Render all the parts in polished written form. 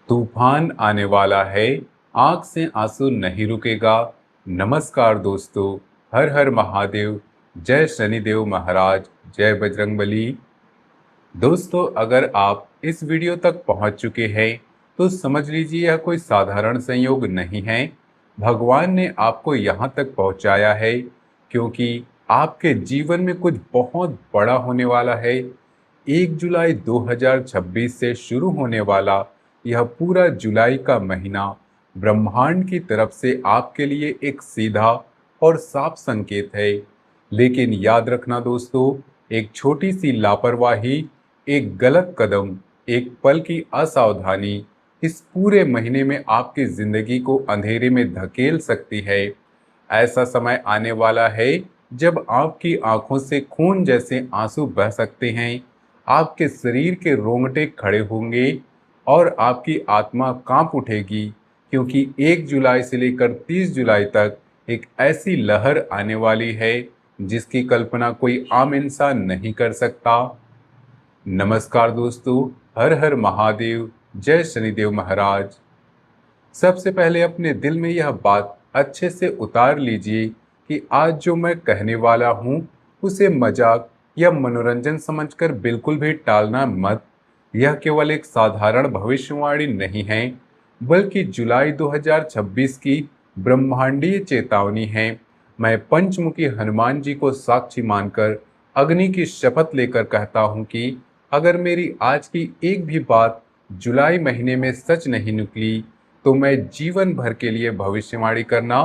तूफान आने वाला है, आंख से आंसू नहीं रुकेगा। नमस्कार दोस्तों, हर हर महादेव, जय शनिदेव महाराज, जय बजरंगबली। दोस्तों, अगर आप इस वीडियो तक पहुंच चुके हैं तो समझ लीजिए यह कोई साधारण संयोग नहीं है। भगवान ने आपको यहां तक पहुंचाया है क्योंकि आपके जीवन में कुछ बहुत बड़ा होने वाला है। 1 जुलाई 2026 से शुरू होने वाला यह पूरा जुलाई का महीना ब्रह्मांड की तरफ से आपके लिए एक सीधा और साफ संकेत है। लेकिन याद रखना दोस्तों, एक छोटी सी लापरवाही, एक गलत कदम, एक पल की असावधानी इस पूरे महीने में आपकी जिंदगी को अंधेरे में धकेल सकती है। ऐसा समय आने वाला है जब आपकी आंखों से खून जैसे आंसू बह सकते हैं, आपके शरीर के रोंगटे खड़े होंगे और आपकी आत्मा कांप उठेगी, क्योंकि 1 जुलाई से लेकर 30 जुलाई तक एक ऐसी लहर आने वाली है जिसकी कल्पना कोई आम इंसान नहीं कर सकता। नमस्कार दोस्तों, हर हर महादेव, जय शनिदेव महाराज। सबसे पहले अपने दिल में यह बात अच्छे से उतार लीजिए कि आज जो मैं कहने वाला हूँ उसे मजाक या मनोरंजन समझकर बिल्कुल भी टालना मत। यह केवल एक साधारण भविष्यवाणी नहीं है, बल्कि जुलाई 2026 की ब्रह्मांडीय चेतावनी है। मैं पंचमुखी हनुमान जी को साक्षी मानकर अग्नि की शपथ लेकर कहता हूँ कि अगर मेरी आज की एक भी बात जुलाई महीने में सच नहीं निकली तो मैं जीवन भर के लिए भविष्यवाणी करना,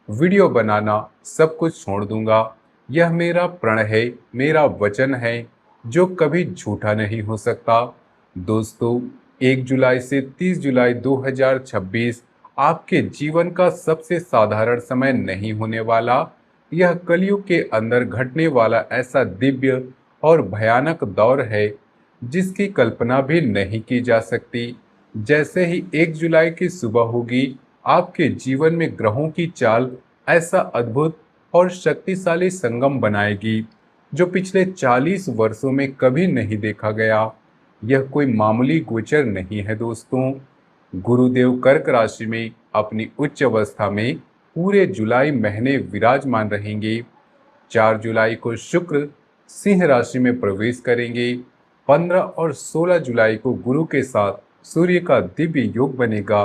वीडियो बनाना, सब कुछ छोड़ दूंगा। यह मेरा प्रण है, मेरा वचन है जो कभी झूठा नहीं हो सकता। दोस्तों, 1 जुलाई से 30 जुलाई 2026 आपके जीवन का सबसे साधारण समय नहीं होने वाला। यह कलयुग के अंदर घटने वाला ऐसा दिव्य और भयानक दौर है जिसकी कल्पना भी नहीं की जा सकती। जैसे ही 1 जुलाई की सुबह होगी, आपके जीवन में ग्रहों की चाल ऐसा अद्भुत और शक्तिशाली संगम बनाएगी जो पिछले 40 वर्षों में कभी नहीं देखा गया। यह कोई मामूली गोचर नहीं है दोस्तों। गुरुदेव कर्क राशि में अपनी उच्च अवस्था में पूरे जुलाई महीने विराजमान रहेंगे। 4 जुलाई को शुक्र सिंह राशि में प्रवेश करेंगे। 15 और 16 जुलाई को गुरु के साथ सूर्य का दिव्य योग बनेगा।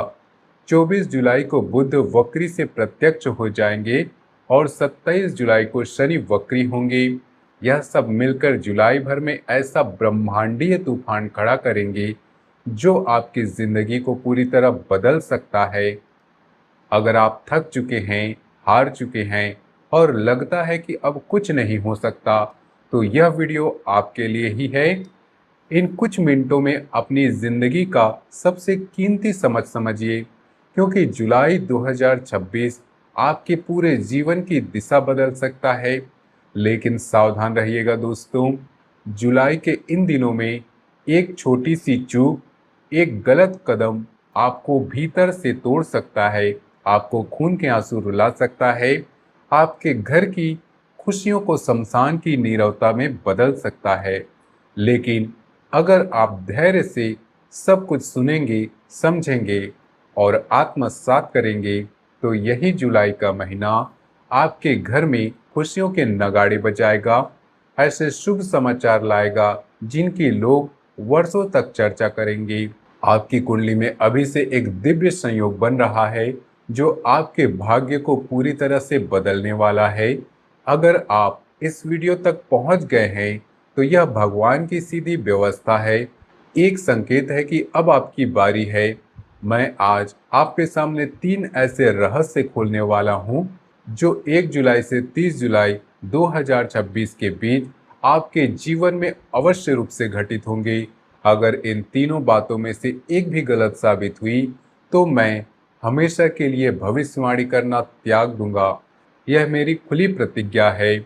24 जुलाई को बुध वक्री से प्रत्यक्ष हो जाएंगे और 27 जुलाई को शनि वक्री होंगे। यह सब मिलकर जुलाई भर में ऐसा ब्रह्मांडीय तूफान खड़ा करेंगे जो आपकी जिंदगी को पूरी तरह बदल सकता है। अगर आप थक चुके हैं, हार चुके हैं और लगता है कि अब कुछ नहीं हो सकता, तो यह वीडियो आपके लिए ही है। इन कुछ मिनटों में अपनी जिंदगी का सबसे कीमती समझ समझिए, क्योंकि जुलाई 2026 आपके पूरे जीवन की दिशा बदल सकता है। लेकिन सावधान रहिएगा दोस्तों, जुलाई के इन दिनों में एक छोटी सी चूक, एक गलत कदम आपको भीतर से तोड़ सकता है, आपको खून के आंसू रुला सकता है, आपके घर की खुशियों को शमशान की नीरवता में बदल सकता है। लेकिन अगर आप धैर्य से सब कुछ सुनेंगे, समझेंगे और आत्मसात करेंगे, तो यही जुलाई का महीना आपके घर में खुशियों के नगाड़े बजाएगा, ऐसे शुभ समाचार लाएगा जिनकी लोग वर्षों तक चर्चा करेंगे। आपकी कुंडली में अभी से एक दिव्य संयोग बन रहा है जो आपके भाग्य को पूरी तरह से बदलने वाला है। अगर आप इस वीडियो तक पहुंच गए हैं तो यह भगवान की सीधी व्यवस्था है, एक संकेत है कि अब आपकी बारी है। मैं आज आपके सामने 3 ऐसे रहस्य खोलने वाला हूं जो 1 जुलाई से 30 जुलाई 2026 के बीच आपके जीवन में अवश्य रूप से घटित होंगे। अगर इन तीनों बातों में से एक भी गलत साबित हुई तो मैं हमेशा के लिए भविष्यवाणी करना त्याग दूंगा। यह मेरी खुली प्रतिज्ञा है।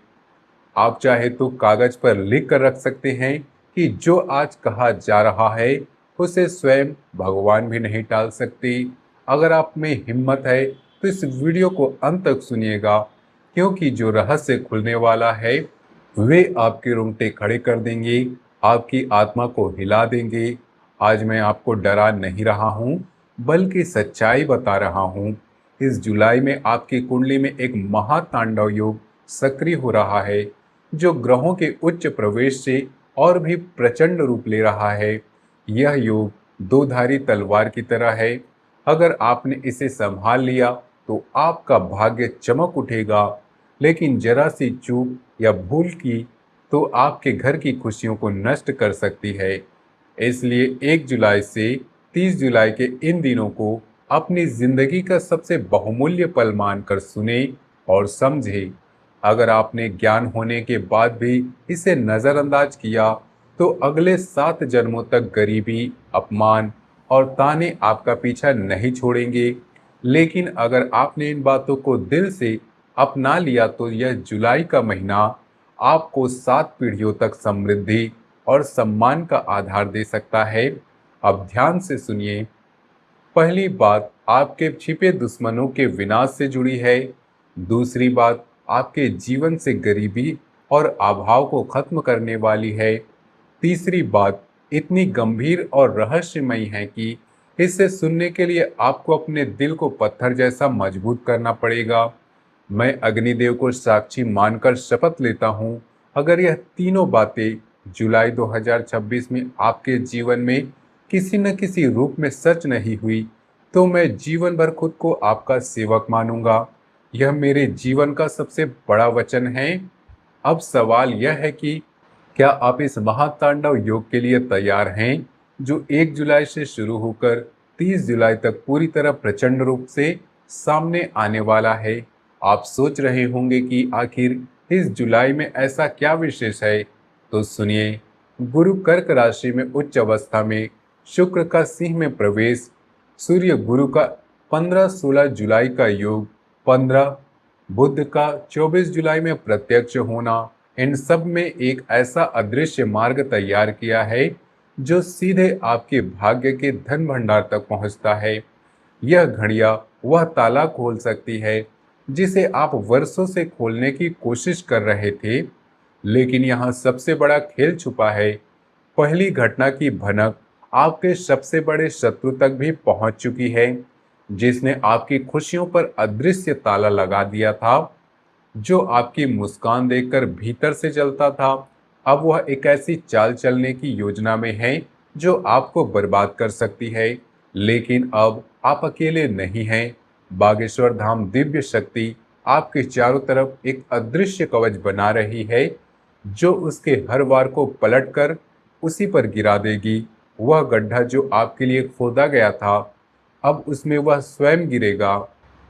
आप चाहे तो कागज पर लिख कर रख सकते हैं कि जो आज कहा जा रहा है उसे स्वयं भगवान भी नहीं टाल सकते। अगर आप में हिम्मत है तो इस वीडियो को अंत तक सुनिएगा, क्योंकि जो रहस्य खुलने वाला है वे आपके रोंगटे खड़े कर देंगे, आपकी आत्मा को हिला देंगे। आज मैं आपको डरा नहीं रहा हूँ, बल्कि सच्चाई बता रहा हूँ। इस जुलाई में आपकी कुंडली में एक महातांडव योग सक्रिय हो रहा है, जो ग्रहों के उच्च प्रवेश से और भी प्रचंड रूप ले रहा है। यह योग दो धारी तलवार की तरह है। अगर आपने इसे संभाल लिया तो आपका भाग्य चमक उठेगा, लेकिन जरा सी चूक या भूल की तो आपके घर की खुशियों को नष्ट कर सकती है। इसलिए 1 जुलाई से 30 जुलाई के इन दिनों को अपनी जिंदगी का सबसे बहुमूल्य पल मानकर सुने और समझे। अगर आपने ज्ञान होने के बाद भी इसे नजरअंदाज किया, तो अगले 7 जन्मों तक गरीबी, अपमान और ताने आपका पीछा नहीं छोड़ेंगे। लेकिन अगर आपने इन बातों को दिल से अपना लिया, तो यह जुलाई का महीना आपको 7 पीढ़ियों तक समृद्धि और सम्मान का आधार दे सकता है। अब ध्यान से सुनिए। पहली बात आपके छिपे दुश्मनों के विनाश से जुड़ी है। दूसरी बात आपके जीवन से गरीबी और अभाव को खत्म करने वाली है। तीसरी बात इतनी गंभीर और रहस्यमयी है कि इसे सुनने के लिए आपको अपने दिल को पत्थर जैसा मजबूत करना पड़ेगा। मैं अग्निदेव को साक्षी मानकर शपथ लेता हूँ, अगर यह तीनों बातें जुलाई 2026 में आपके जीवन में किसी न किसी रूप में सच नहीं हुई, तो मैं जीवन भर खुद को आपका सेवक मानूंगा। यह मेरे जीवन का सबसे बड़ा वचन है। अब सवाल यह है कि क्या आप इस महातांडव योग के लिए तैयार हैं, जो 1 जुलाई से शुरू होकर 30 जुलाई तक पूरी तरह प्रचंड रूप से सामने आने वाला है। आप सोच रहे होंगे कि आखिर इस जुलाई में ऐसा क्या विशेष है, तो सुनिए। गुरु कर्क राशि में उच्च अवस्था में, शुक्र का सिंह में प्रवेश, सूर्य गुरु का 15-16 जुलाई का योग, 15 बुध का 24 जुलाई में प्रत्यक्ष होना, इन सब में एक ऐसा अदृश्य मार्ग तैयार किया है, जो सीधे आपके भाग्य के धन भंडार तक पहुंचता है। यह घड़ियां वह ताला खोल सकती है जिसे आप वर्षों से खोलने की कोशिश कर रहे थे, लेकिन यहाँ सबसे बड़ा खेल छुपा है। पहली घटना की भनक आपके सबसे बड़े शत्रु तक भी पहुंच चुकी है, जिसने आपकी खुशियों पर अदृश्य ताला लगा दिया था। जो आपकी मुस्कान देखकर भीतर से जलता था, अब वह एक ऐसी चाल चलने की योजना में है जो आपको बर्बाद कर सकती है। लेकिन अब आप अकेले नहीं हैं। बागेश्वर धाम दिव्य शक्ति आपके चारों तरफ एक अदृश्य कवच बना रही है, जो उसके हर वार को पलटकर उसी पर गिरा देगी। वह गड्ढा जो आपके लिए खोदा गया था, अब उसमें वह स्वयं गिरेगा।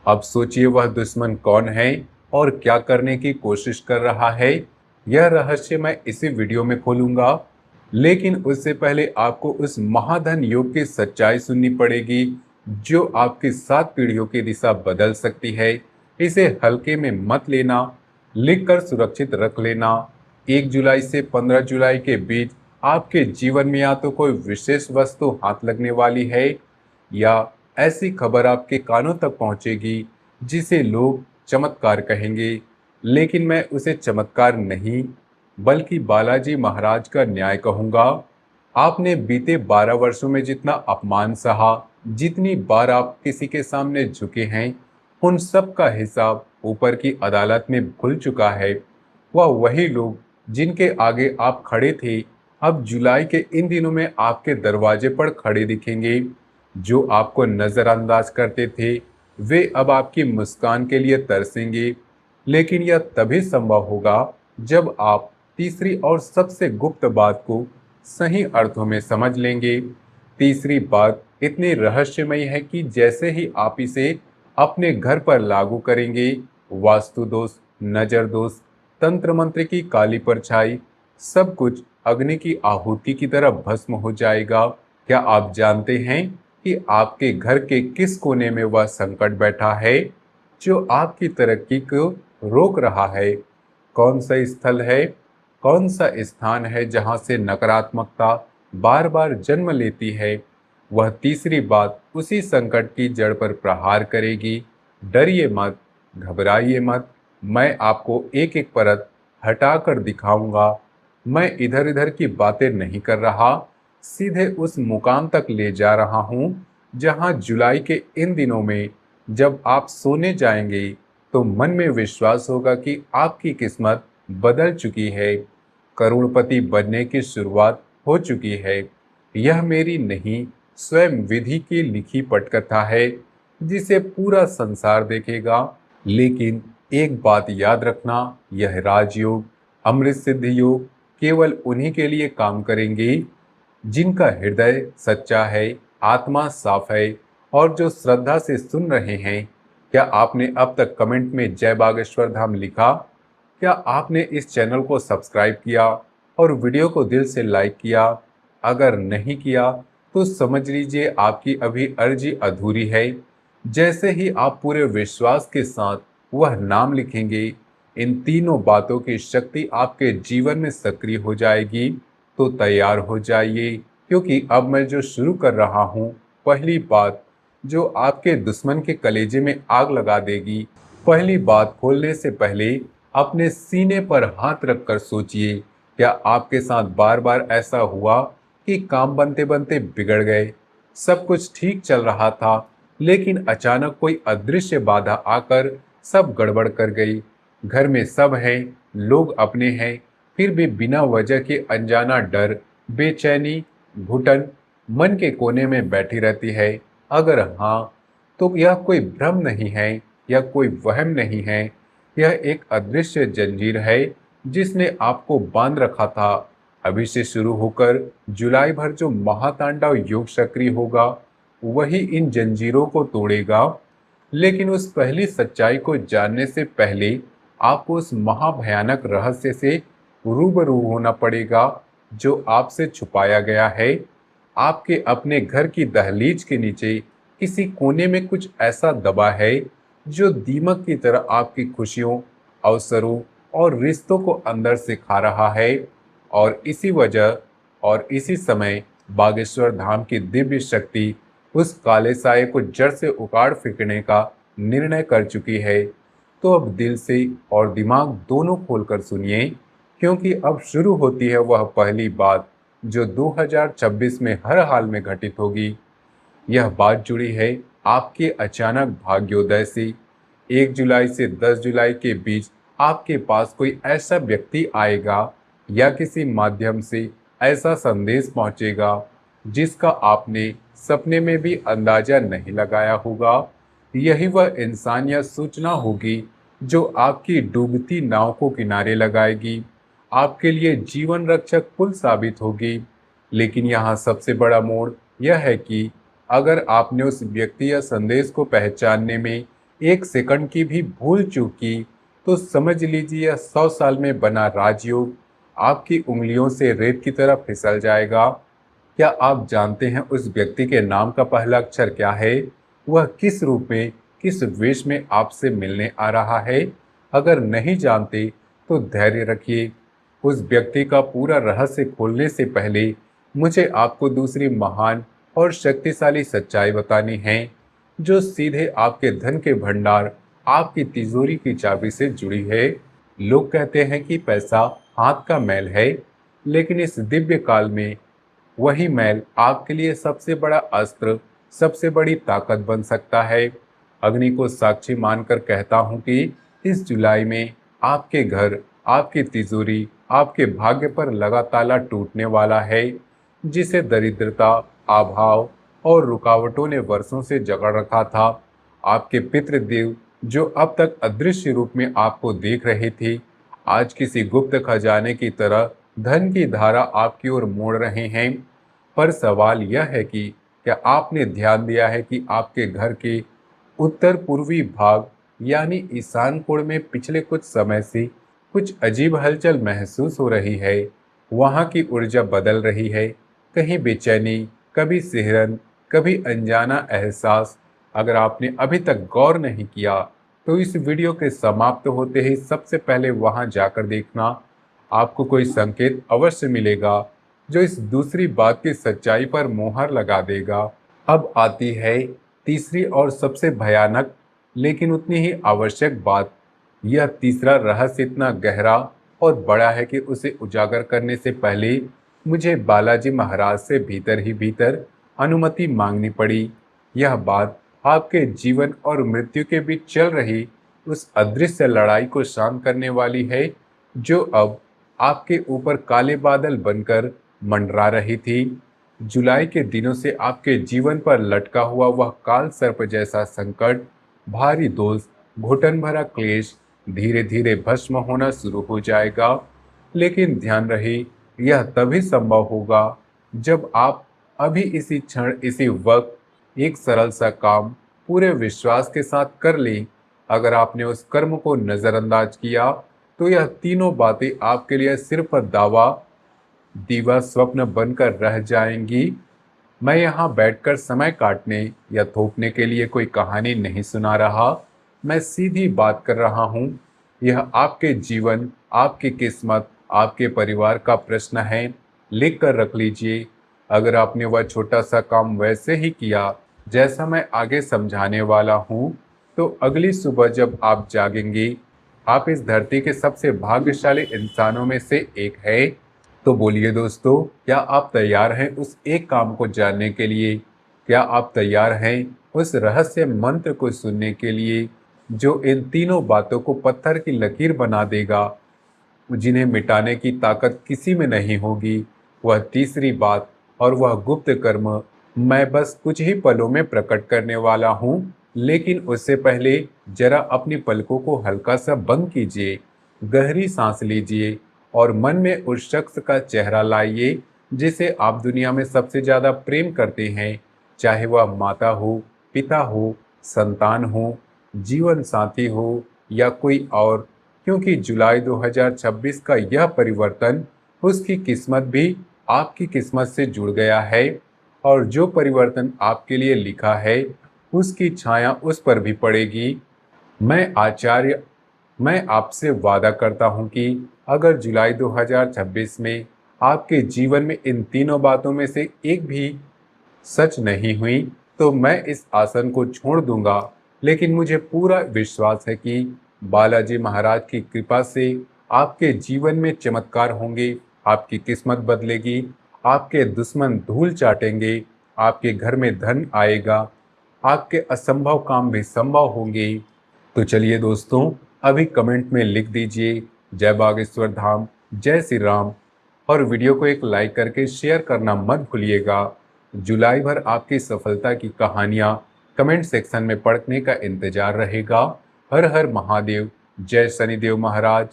अब सोचिए, वह दुश्मन कौन है और क्या करने की कोशिश कर रहा है। यह रहस्य मैं इसी वीडियो में खोलूंगा, लेकिन उससे पहले आपको उस महाधन योग की सच्चाई सुननी पड़ेगी, जो आपकी 7 पीढ़ियों की दिशा बदल सकती है। इसे हल्के में मत लेना, लिखकर सुरक्षित रख लेना। 1 जुलाई से 15 जुलाई के बीच आपके जीवन में या तो कोई विशेष वस्तु हाथ लगने वाली है, या ऐसी खबर आपके कानों तक पहुंचेगी जिसे लोग चमत्कार कहेंगे। लेकिन मैं उसे चमत्कार नहीं, बल्कि बालाजी महाराज का न्याय कहूंगा। आपने बीते 12 वर्षों में जितना अपमान सहा, जितनी बार आप किसी के सामने झुके हैं, उन सब का हिसाब ऊपर की अदालत में खुल चुका है। वह वही लोग जिनके आगे आप खड़े थे, अब जुलाई के इन दिनों में आपके दरवाजे पर खड़े दिखेंगे। जो आपको नजरअंदाज करते थे, वे अब आपकी मुस्कान के लिए तरसेंगे। लेकिन यह तभी संभव होगा जब आप तीसरी और सबसे गुप्त बात को सही अर्थों में समझ लेंगे। तीसरी बात इतनी रहस्यमयी है कि जैसे ही आप इसे अपने घर पर लागू करेंगे, वास्तु दोष, नजर दोष, तंत्र मंत्र की काली परछाई, सब कुछ अग्नि की आहुति की तरह भस्म हो जाएगा। क्या आप जानते हैं कि आपके घर के किस कोने में वह संकट बैठा है, जो आपकी तरक्की को रोक रहा है? कौन सा स्थल है, कौन सा स्थान है जहां से नकारात्मकता बार बार जन्म लेती है? वह तीसरी बात उसी संकट की जड़ पर प्रहार करेगी। डरिए मत, घबराइए मत। मैं आपको एक एक परत हटाकर दिखाऊंगा। मैं इधर उधर की बातें नहीं कर रहा, सीधे उस मुकाम तक ले जा रहा हूं जहां जुलाई के इन दिनों में जब आप सोने जाएंगे तो मन में विश्वास होगा कि आपकी किस्मत बदल चुकी है, करोड़पति बनने की शुरुआत हो चुकी है। यह मेरी नहीं, स्वयं विधि की लिखी पटकथा है जिसे पूरा संसार देखेगा। लेकिन एक बात याद रखना, यह राजयोग, अमृत सिद्धि योग केवल उन्हीं के लिए काम करेंगे जिनका हृदय सच्चा है, आत्मा साफ है और जो श्रद्धा से सुन रहे हैं। क्या आपने अब तक कमेंट में जय बागेश्वर धाम लिखा? क्या आपने इस चैनल को सब्सक्राइब किया और वीडियो को दिल से लाइक किया? अगर नहीं किया तो समझ लीजिए आपकी अभी अर्जी अधूरी है। जैसे ही आप पूरे विश्वास के साथ वह नाम लिखेंगे, इन तीनों बातों की शक्ति आपके जीवन में सक्रिय हो जाएगी। तो तैयार हो जाइए, क्योंकि अब मैं जो शुरू कर रहा हूँ, पहली बात जो आपके दुश्मन के कलेजे में आग लगा देगी। पहली बात खोलने से पहले अपने सीने पर हाथ रखकर सोचिए, क्या आपके साथ बार बार ऐसा हुआ कि काम बनते बनते बिगड़ गए? सब कुछ ठीक चल रहा था, लेकिन अचानक कोई अदृश्य बाधा आकर सब गड़बड़ कर गई। घर में सब हैं, लोग अपने हैं, फिर भी बिना वजह के अनजाना डर, बेचैनी, घुटन मन के कोने में बैठी रहती है। अगर हाँ, तो यह कोई भ्रम नहीं है, यह कोई वहम नहीं है, यह एक अदृश्य जंजीर है जिसने आपको बांध रखा था। अभी से शुरू होकर जुलाई भर जो महातांडव योग सक्रिय होगा, वही इन जंजीरों को तोड़ेगा। लेकिन उस पहली सच्चाई को जानने से पहले आपको उस महाभयानक रहस्य से रूबरू होना पड़ेगा जो आपसे छुपाया गया है। आपके अपने घर की दहलीज के नीचे किसी कोने में कुछ ऐसा दबा है जो दीमक की तरह आपकी खुशियों, अवसरों और रिश्तों को अंदर से खा रहा है। और इसी वजह और इसी समय बागेश्वर धाम की दिव्य शक्ति उस काले साये को जड़ से उखाड़ फेंकने का निर्णय कर चुकी है। तो अब दिल से और दिमाग दोनों खोलकर सुनिए, क्योंकि अब शुरू होती है वह पहली बात जो 2026 में हर हाल में घटित होगी। यह बात जुड़ी है आपके अचानक भाग्योदय से। 1 जुलाई से 10 जुलाई के बीच आपके पास कोई ऐसा व्यक्ति आएगा या किसी माध्यम से ऐसा संदेश पहुंचेगा जिसका आपने सपने में भी अंदाजा नहीं लगाया होगा। यही वह इंसान या सूचना होगी जो आपकी डूबती नाव को किनारे लगाएगी, आपके लिए जीवन रक्षक पुल साबित होगी। लेकिन यहाँ सबसे बड़ा मोड़ यह है कि अगर आपने उस व्यक्ति या संदेश को पहचानने में 1 सेकंड की भी भूल चूक की, तो समझ लीजिए यह 100 साल में बना राजयोग आपकी उंगलियों से रेत की तरह फिसल जाएगा। क्या आप जानते हैं उस व्यक्ति के नाम का पहला अक्षर क्या है? वह किस रूप में, किस वेश में आपसे मिलने आ रहा है? अगर नहीं जानते तो धैर्य रखिए। उस व्यक्ति का पूरा रहस्य खोलने से पहले मुझे आपको दूसरी महान और शक्तिशाली सच्चाई बतानी है जो सीधे आपके धन के भंडार, आपकी तिजोरी की चाबी से जुड़ी है। लोग कहते हैं कि पैसा हाथ का मैल है, लेकिन इस दिव्य काल में वही मैल आपके लिए सबसे बड़ा अस्त्र, सबसे बड़ी ताकत बन सकता है। अग्नि को साक्षी मानकर कहता हूं कि इस जुलाई में आपके घर, आपकी तिजोरी, आपके भाग्य पर लगा ताला टूटने वाला है जिसे दरिद्रता, अभाव और रुकावटों ने वर्षों से जकड़ रखा था। आपके पितृदेव जो अब तक अदृश्य रूप में आपको देख रहे थे, आज किसी गुप्त खजाने की तरह धन की धारा आपकी ओर मोड़ रहे हैं। पर सवाल यह है कि क्या आपने ध्यान दिया है कि आपके घर के उत्तर पूर्वी भाग यानी ईशान कोण में पिछले कुछ समय से कुछ अजीब हलचल महसूस हो रही है। वहां की ऊर्जा बदल रही है, कहीं बेचैनी, कभी सिहरन, कभी अनजाना एहसास। अगर आपने अभी तक गौर नहीं किया तो इस वीडियो के समाप्त होते ही सबसे पहले वहां जाकर देखना, आपको कोई संकेत अवश्य मिलेगा जो इस दूसरी बात की सच्चाई पर मोहर लगा देगा। अब आती है तीसरी और सबसे भयानक लेकिन उतनी ही आवश्यक बात। यह तीसरा रहस्य इतना गहरा और बड़ा है कि उसे उजागर करने से पहले मुझे बालाजी महाराज से भीतर ही भीतर अनुमति मांगनी पड़ी। यह बात आपके जीवन और मृत्यु के बीच चल रही उस अदृश्य लड़ाई को शांत करने वाली है, जो अब आपके ऊपर काले बादल बनकर मंडरा रही थी। जुलाई के दिनों से आपके जीवन पर लटका हुआ वह काल सर्प जैसा संकट, भारी दोष, घुटन भरा क्लेश धीरे धीरे भस्म होना शुरू हो जाएगा। लेकिन ध्यान रहे, यह तभी संभव होगा जब आप अभी इसी क्षण इसी वक्त एक सरल सा काम पूरे विश्वास के साथ कर लें। अगर आपने उस कर्म को नजरअंदाज किया तो यह तीनों बातें आपके लिए सिर्फ दावा दीवा स्वप्न बनकर रह जाएंगी। मैं यहाँ बैठकर समय काटने या थोपने के लिए कोई कहानी नहीं सुना रहा, मैं सीधी बात कर रहा हूँ। यह आपके जीवन, आपकी किस्मत, आपके परिवार का प्रश्न है। लिख कर रख लीजिए। अगर आपने वह छोटा सा काम वैसे ही किया जैसा मैं आगे समझाने वाला हूँ, तो अगली सुबह जब आप जागेंगे, आप इस धरती के सबसे भाग्यशाली इंसानों में से एक है। तो बोलिए दोस्तों, क्या आप तैयार हैं उस एक काम को जानने के लिए? क्या आप तैयार हैं उस रहस्य मंत्र को सुनने के लिए जो इन तीनों बातों को पत्थर की लकीर बना देगा, जिन्हें मिटाने की ताकत किसी में नहीं होगी? वह तीसरी बात और वह गुप्त कर्म मैं बस कुछ ही पलों में प्रकट करने वाला हूँ। लेकिन उससे पहले जरा अपनी पलकों को हल्का सा बंद कीजिए, गहरी सांस लीजिए और मन में उस शख्स का चेहरा लाइए जिसे आप दुनिया में सबसे ज्यादा प्रेम करते हैं, चाहे वह माता हो, पिता हो, संतान हो, जीवन साथी हो या कोई और। क्योंकि जुलाई 2026 का यह परिवर्तन, उसकी किस्मत भी आपकी किस्मत से जुड़ गया है और जो परिवर्तन आपके लिए लिखा है उसकी छाया उस पर भी पड़ेगी। मैं आचार्य मैं आपसे वादा करता हूं कि अगर जुलाई 2026 में आपके जीवन में इन तीनों बातों में से एक भी सच नहीं हुई तो मैं इस आसन को छोड़ दूंगा। लेकिन मुझे पूरा विश्वास है कि बालाजी महाराज की कृपा से आपके जीवन में चमत्कार होंगे, आपकी किस्मत बदलेगी, आपके दुश्मन धूल चाटेंगे, आपके घर में धन आएगा, आपके असंभव काम भी संभव होंगे। तो चलिए दोस्तों, अभी कमेंट में लिख दीजिए जय बागेश्वर धाम, जय श्री राम और वीडियो को एक लाइक करके शेयर करना मत भूलिएगा। जुलाई भर आपकी सफलता की कहानियां कमेंट सेक्शन में पढ़ने का इंतजार रहेगा। हर हर महादेव, जय शनिदेव महाराज।